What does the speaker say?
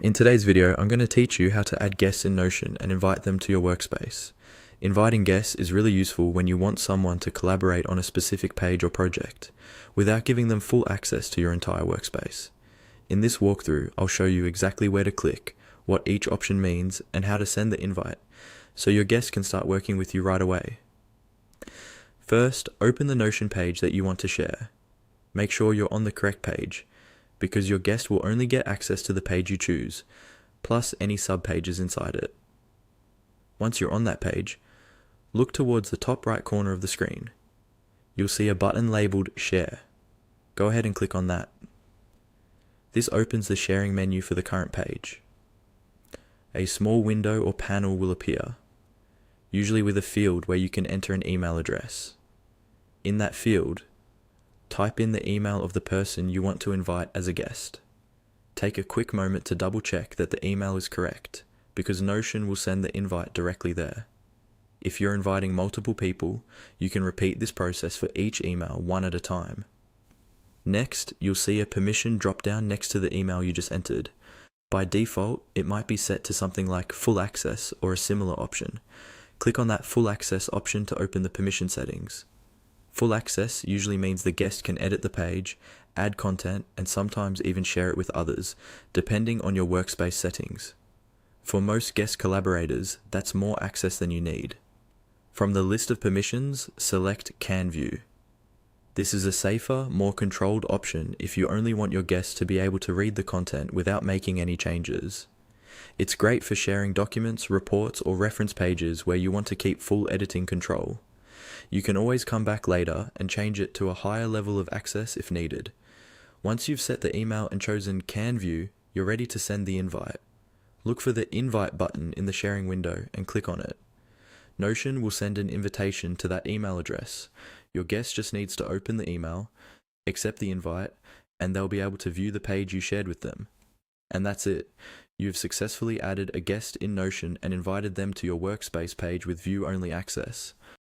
In today's video, I'm going to teach you how to add guests in Notion and invite them to your workspace. Inviting guests is really useful when you want someone to collaborate on a specific page or project, without giving them full access to your entire workspace. In this walkthrough, I'll show you exactly where to click, what each option means, and how to send the invite, so your guests can start working with you right away. First, open the Notion page that you want to share. Make sure you're on the correct page, because your guest will only get access to the page you choose, plus any subpages inside it. Once you're on that page, look towards the top right corner of the screen. You'll see a button labeled Share. Go ahead and click on that. This opens the sharing menu for the current page. A small window or panel will appear, usually with a field where you can enter an email address. In that field, type in the email of the person you want to invite as a guest. Take a quick moment to double check that the email is correct, because Notion will send the invite directly there. If you're inviting multiple people, you can repeat this process for each email one at a time. Next, you'll see a permission drop-down next to the email you just entered. By default, it might be set to something like full access or a similar option. Click on that full access option to open the permission settings. Full access usually means the guest can edit the page, add content, and sometimes even share it with others, depending on your workspace settings. For most guest collaborators, that's more access than you need. From the list of permissions, select Can View. This is a safer, more controlled option if you only want your guests to be able to read the content without making any changes. It's great for sharing documents, reports, or reference pages where you want to keep full editing control. You can always come back later and change it to a higher level of access if needed. Once you've set the email and chosen Can View, you're ready to send the invite. Look for the Invite button in the sharing window and click on it. Notion will send an invitation to that email address. Your guest just needs to open the email, accept the invite, and they'll be able to view the page you shared with them. And that's it. You've successfully added a guest in Notion and invited them to your workspace page with view-only access.